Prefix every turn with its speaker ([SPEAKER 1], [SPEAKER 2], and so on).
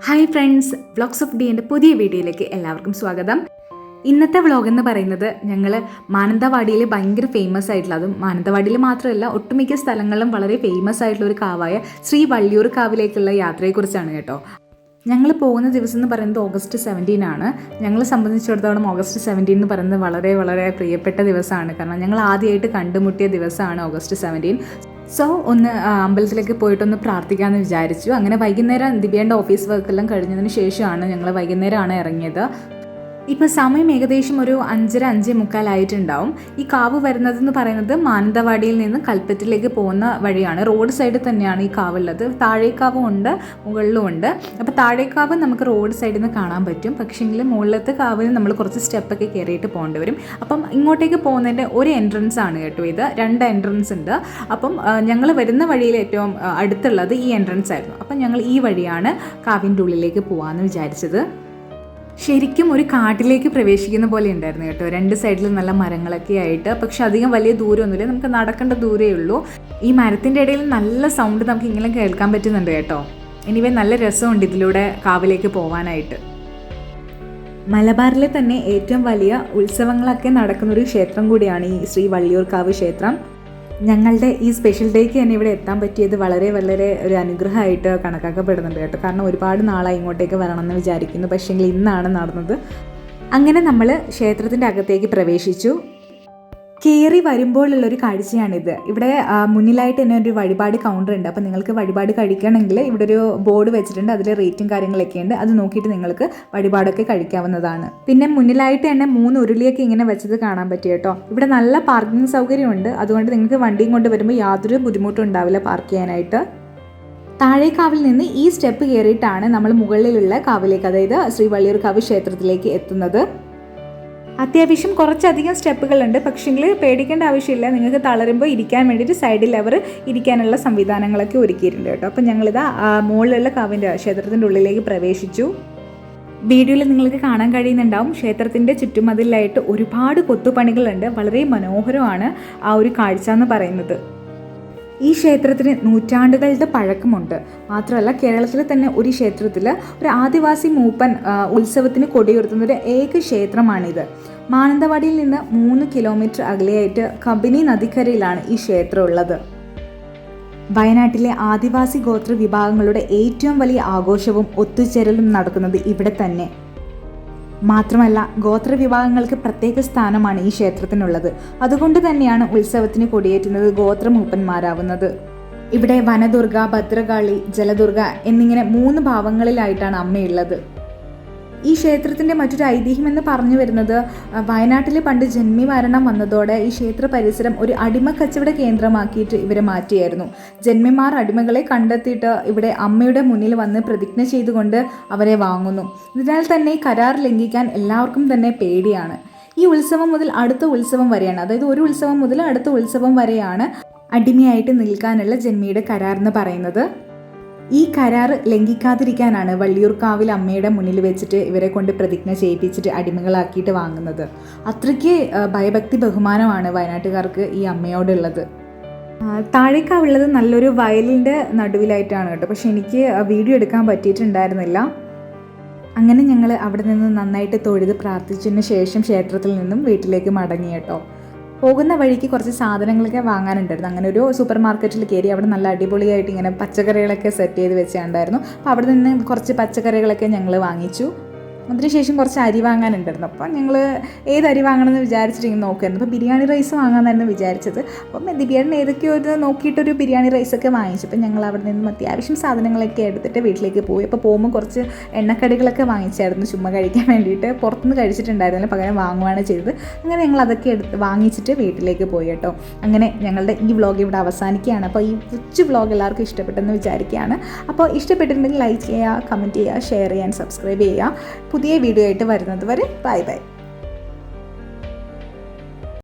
[SPEAKER 1] Hi friends, vlogs of D എൻ്റെ പുതിയ വീഡിയോയിലേക്ക് എല്ലാവർക്കും സ്വാഗതം. ഇന്നത്തെ വ്ളോഗ് എന്ന് പറയുന്നത് ഞങ്ങൾ മാനന്തവാടിയിൽ ഭയങ്കര ഫേമസ് ആയിട്ടുള്ള, അതും മാനന്തവാടിയിൽ മാത്രമല്ല ഒട്ടുമിക്ക സ്ഥലങ്ങളിലും വളരെ ഫേമസ് ആയിട്ടുള്ള ഒരു കാവായ ശ്രീ വള്ളിയൂർ കാവിലേക്കുള്ള യാത്രയെക്കുറിച്ചാണ് കേട്ടോ. ഞങ്ങൾ പോകുന്ന ദിവസം എന്ന് പറയുന്നത് ഓഗസ്റ്റ് 17 ആണ്. ഞങ്ങളെ സംബന്ധിച്ചിടത്തോളം ഓഗസ്റ്റ് 17 എന്ന് പറയുന്നത് വളരെ വളരെ പ്രിയപ്പെട്ട ദിവസമാണ്. കാരണം ഞങ്ങൾ ആദ്യമായിട്ട് കണ്ടുമുട്ടിയ ദിവസമാണ് ഓഗസ്റ്റ് 17. സോ ഒന്ന് അമ്പലത്തിലേക്ക് പോയിട്ടൊന്ന് പ്രാർത്ഥിക്കാമെന്ന് വിചാരിച്ചു. അങ്ങനെ വൈകുന്നേരം ദിവ്യേൻ്റെ ഓഫീസ് വർക്കെല്ലാം കഴിഞ്ഞതിന് ശേഷമാണ് ഞങ്ങൾ വൈകുന്നേരമാണ് ഇറങ്ങിയത്. ഇപ്പോൾ സമയം ഏകദേശം ഒരു 5:45 ആയിട്ടുണ്ടാവും. ഈ കാവ് വരുന്നതെന്ന് പറയുന്നത് മാനന്തവാടിയിൽ നിന്ന് കൽപ്പറ്റയിലേക്ക് പോകുന്ന വഴിയാണ്. റോഡ് സൈഡിൽ തന്നെയാണ് ഈ കാവുള്ളത്. താഴേക്കാവും ഉണ്ട്, മുകളിലും ഉണ്ട്. അപ്പോൾ താഴേക്കാവ് നമുക്ക് റോഡ് സൈഡിൽ നിന്ന് കാണാൻ പറ്റും. പക്ഷേങ്കിൽ മുകളിലത്തെ കാവിന് നമ്മൾ കുറച്ച് സ്റ്റെപ്പൊക്കെ കയറിയിട്ട് പോകേണ്ടി വരും. അപ്പം ഇങ്ങോട്ടേക്ക് പോകുന്നതിൻ്റെ ഒരു എൻട്രൻസ് ആണ് കേട്ടോ ഇത്. 2 എൻട്രൻസ് ഉണ്ട്. അപ്പം ഞങ്ങൾ വരുന്ന വഴിയിൽ ഏറ്റവും അടുത്തുള്ളത് ഈ എൻട്രൻസ് ആയിരുന്നു. അപ്പം ഞങ്ങൾ ഈ വഴിയാണ് കാവിൻ്റെ ഉള്ളിലേക്ക് പോകാമെന്ന് വിചാരിച്ചത്. ശരിക്കും ഒരു കാട്ടിലേക്ക് പ്രവേശിക്കുന്ന പോലെ ഉണ്ടായിരുന്നു കേട്ടോ. 2 സൈഡിലും നല്ല മരങ്ങളൊക്കെ ആയിട്ട്. പക്ഷെ അധികം വലിയ ദൂരമൊന്നുമില്ല, നമുക്ക് നടക്കേണ്ട ദൂരമേ ഉള്ളൂ. ഈ മരത്തിൻ്റെ ഇടയിൽ നല്ല സൗണ്ട് നമുക്ക് ഇങ്ങനെ കേൾക്കാൻ പറ്റുന്നുണ്ട് കേട്ടോ. എനിവേ നല്ല രസമുണ്ട് ഇതിലൂടെ കാവിലേക്ക് പോകാനായിട്ട്. മലബാറിലെ തന്നെ ഏറ്റവും വലിയ ഉത്സവങ്ങളൊക്കെ നടക്കുന്നൊരു ക്ഷേത്രം കൂടിയാണ് ഈ ശ്രീ വള്ളിയൂർ കാവ് ക്ഷേത്രം. ഞങ്ങളുടെ ഈ സ്പെഷ്യൽ ഡേക്ക് തന്നെ ഇവിടെ എത്താൻ പറ്റിയത് വളരെ വളരെ ഒരു അനുഗ്രഹമായിട്ട് കണക്കാക്കപ്പെടുന്നുണ്ട് കേട്ടോ. കാരണം ഒരുപാട് നാളായി ഇങ്ങോട്ടേക്ക് വരണമെന്ന് വിചാരിക്കുന്നു. പക്ഷേങ്കിൽ ഇന്നാണ് നടന്നത്. അങ്ങനെ നമ്മൾ ക്ഷേത്രത്തിൻ്റെ അകത്തേക്ക് പ്രവേശിച്ചു. കയറി വരുമ്പോഴുള്ളൊരു കാഴ്ചയാണിത്. ഇവിടെ മുന്നിലായിട്ട് തന്നെ ഒരു വഴിപാട് കൗണ്ടർ ഉണ്ട്. അപ്പോൾ നിങ്ങൾക്ക് വഴിപാട് കഴിക്കണമെങ്കിൽ ഇവിടെ ഒരു ബോർഡ് വെച്ചിട്ടുണ്ട്. അതിൽ റേറ്റും കാര്യങ്ങളൊക്കെ ഉണ്ട്. അത് നോക്കിയിട്ട് നിങ്ങൾക്ക് വഴിപാടൊക്കെ കഴിക്കാവുന്നതാണ്. പിന്നെ മുന്നിലായിട്ട് തന്നെ 3 ഉരുളിയൊക്കെ ഇങ്ങനെ വെച്ചത് കാണാൻ പറ്റും കേട്ടോ. ഇവിടെ നല്ല പാർക്കിംഗ് സൗകര്യമുണ്ട്. അതുകൊണ്ട് നിങ്ങൾക്ക് വണ്ടിയും കൊണ്ട് വരുമ്പോൾ യാതൊരു ബുദ്ധിമുട്ടും ഉണ്ടാവില്ല പാർക്ക് ചെയ്യാനായിട്ട്. താഴേക്കാവിൽ നിന്ന് ഈ സ്റ്റെപ്പ് കയറിയിട്ടാണ് നമ്മൾ മുകളിലുള്ള കാവിലേക്ക്, അതായത് ശ്രീ വള്ളിയൂർ കാവ് ക്ഷേത്രത്തിലേക്ക് എത്തുന്നത്. അത്യാവശ്യം കുറച്ചധികം സ്റ്റെപ്പുകളുണ്ട്. പക്ഷേങ്കിൽ പേടിക്കേണ്ട ആവശ്യമില്ല. നിങ്ങൾക്ക് തളരുമ്പോൾ ഇരിക്കാൻ വേണ്ടിയിട്ട് സൈഡിൽ അവർ ഇരിക്കാനുള്ള സംവിധാനങ്ങളൊക്കെ ഒരുക്കിയിട്ടുണ്ട് കേട്ടോ. അപ്പം ഞങ്ങളിതാ മുകളിലുള്ള കാവിൻ്റെ ക്ഷേത്രത്തിൻ്റെ ഉള്ളിലേക്ക് പ്രവേശിച്ചു. വീഡിയോയിൽ നിങ്ങൾക്ക് കാണാൻ കഴിയുന്നുണ്ടാവും, ക്ഷേത്രത്തിൻ്റെ ചുറ്റുമതിലായിട്ട് ഒരുപാട് കൊത്തുപണികളുണ്ട്. വളരെ മനോഹരമാണ് ആ ഒരു കാഴ്ച എന്ന് പറയുന്നത്. ഈ ക്ഷേത്രത്തിന് നൂറ്റാണ്ടുകളുടെ പഴക്കമുണ്ട്. മാത്രമല്ല കേരളത്തിൽ തന്നെ ഒരു ക്ഷേത്രത്തിൽ ഒരു ആദിവാസി മൂപ്പൻ ഉത്സവത്തിന് കൊടിയുയർത്തുന്ന ഒരു ഏക ക്ഷേത്രമാണിത്. മാനന്തവാടിയിൽ നിന്ന് 3 കിലോമീറ്റർ അകലെയായിട്ട് കബിനി നദിക്കരയിലാണ് ഈ ക്ഷേത്രം ഉള്ളത്. വയനാട്ടിലെ ആദിവാസി ഗോത്ര വിഭാഗങ്ങളുടെ ഏറ്റവും വലിയ ആഘോഷവും ഒത്തുചേരലും നടക്കുന്നത് ഇവിടെ തന്നെ. മാത്രമല്ല ഗോത്രവിഭാഗങ്ങൾക്ക് പ്രത്യേക സ്ഥാനമാണ് ഈ ക്ഷേത്രത്തിനുള്ളത്. അതുകൊണ്ട് തന്നെയാണ് ഉത്സവത്തിന് കൊടിയേറ്റുന്നത് ഗോത്രമൂപ്പന്മാരാവുന്നത്. ഇവിടെ വനദുർഗ, ഭദ്രകാളി, ജലദുർഗ എന്നിങ്ങനെ 3 ഭാവങ്ങളിലായിട്ടാണ് അമ്മയുള്ളത്. ഈ ക്ഷേത്രത്തിൻ്റെ മറ്റൊരു ഐതിഹ്യം എന്ന് പറഞ്ഞു വരുന്നത്, വയനാട്ടിൽ പണ്ട് ജന്മി മരണം വന്നതോടെ ഈ ക്ഷേത്ര പരിസരം ഒരു അടിമ കച്ചവട കേന്ദ്രമാക്കിയിട്ട് ഇവരെ മാറ്റിയായിരുന്നു. ജന്മിമാർ അടിമകളെ കണ്ടെത്തിയിട്ട് ഇവിടെ അമ്മയുടെ മുന്നിൽ വന്ന് പ്രതിജ്ഞ ചെയ്തുകൊണ്ട് അവരെ വാങ്ങുന്നു. ഇതിനാൽ തന്നെ കരാർ ലംഘിക്കാൻ എല്ലാവർക്കും തന്നെ പേടിയാണ്. ഈ ഉത്സവം മുതൽ അടുത്ത ഉത്സവം വരെയാണ്, അതായത് ഒരു ഉത്സവം മുതൽ അടുത്ത ഉത്സവം വരെയാണ് അടിമയായിട്ട് നിൽക്കാനുള്ള ജന്മിയുടെ കരാർ എന്ന് പറയുന്നത്. ഈ കരാർ ലംഘിക്കാതിരിക്കാനാണ് വള്ളിയൂർ കാവിൽ അമ്മയുടെ മുന്നിൽ വെച്ചിട്ട് ഇവരെ കൊണ്ട് പ്രതിജ്ഞ ചെയ്യിപ്പിച്ചിട്ട് അടിമകളാക്കിയിട്ട് വാങ്ങുന്നത്. അത്രയ്ക്ക് ഭയഭക്തി ബഹുമാനമാണ് വയനാട്ടുകാർക്ക് ഈ അമ്മയോടുള്ളത്. താഴേക്കാവുള്ളത് നല്ലൊരു വയലിൻ്റെ നടുവിലായിട്ടാണ് കേട്ടോ. പക്ഷെ എനിക്ക് വീഡിയോ എടുക്കാൻ പറ്റിയിട്ടുണ്ടായിരുന്നില്ല. അങ്ങനെ ഞങ്ങൾ അവിടെ നിന്ന് നന്നായിട്ട് തൊഴുത് പ്രാർത്ഥിച്ചതിന് ശേഷം ക്ഷേത്രത്തിൽ നിന്നും വീട്ടിലേക്ക് മടങ്ങി കേട്ടോ. പോകുന്ന വഴിക്ക് കുറച്ച് സാധനങ്ങളൊക്കെ വാങ്ങാനുണ്ടായിരുന്നു. അങ്ങനെ ഒരു സൂപ്പർ മാർക്കറ്റിൽ കയറി. അവിടെ നല്ല അടിപൊളിയായിട്ട് ഇങ്ങനെ പച്ചക്കറികളൊക്കെ സെറ്റ് ചെയ്ത് വെച്ചിട്ടുണ്ടായിരുന്നു. അപ്പോൾ അവിടെ നിന്ന് കുറച്ച് പച്ചക്കറികളൊക്കെ ഞങ്ങൾ വാങ്ങിച്ചു. അതിനുശേഷം കുറച്ച് അരി വാങ്ങാനുണ്ടായിരുന്നു. അപ്പം ഞങ്ങൾ ഏത് അരി വാങ്ങണമെന്ന് വിചാരിച്ചിട്ട് ഇങ്ങനെ നോക്കുമായിരുന്നു. അപ്പോൾ ബിരിയാണി റൈസ് വാങ്ങാമെന്നായിരുന്നു വിചാരിച്ചത്. അപ്പം ദിവ്യേട്ടൻ ഏതൊക്കെയോ ഇത് നോക്കിയിട്ടൊരു ബിരിയാണി റൈസൊക്കെ വാങ്ങിച്ചു. അപ്പം ഞങ്ങൾ അവിടെ നിന്നും അത്യാവശ്യം സാധനങ്ങളൊക്കെ എടുത്തിട്ട് വീട്ടിലേക്ക് പോയി. അപ്പോൾ പോകുമ്പോൾ കുറച്ച് എണ്ണക്കടികളൊക്കെ വാങ്ങിച്ചായിരുന്നു ചുമ്മാ കഴിക്കാൻ വേണ്ടിയിട്ട്. പുറത്തുനിന്ന് കഴിച്ചിട്ടുണ്ടായിരുന്നില്ല, പകരം വാങ്ങുകയാണ് ചെയ്തത്. അങ്ങനെ ഞങ്ങൾ അതൊക്കെ വാങ്ങിച്ചിട്ട് വീട്ടിലേക്ക് പോയി കേട്ടോ. അങ്ങനെ ഞങ്ങളുടെ ഈ വ്ളോഗ് ഇവിടെ അവസാനിക്കുകയാണ്. അപ്പോൾ ഈ കൊച്ചു വ്ളോഗ് എല്ലാവർക്കും ഇഷ്ടപ്പെട്ടെന്ന് വിചാരിക്കുകയാണ്. അപ്പോൾ ഇഷ്ടപ്പെട്ടിട്ടുണ്ടെങ്കിൽ ലൈക്ക് ചെയ്യുക, കമൻറ്റ് ചെയ്യുക, ഷെയർ ചെയ്യാൻ, സബ്സ്ക്രൈബ് ചെയ്യുക. പുതിയ വീഡിയോ ആയിട്ട് വരുന്നത് വരെ ബൈ ബൈ.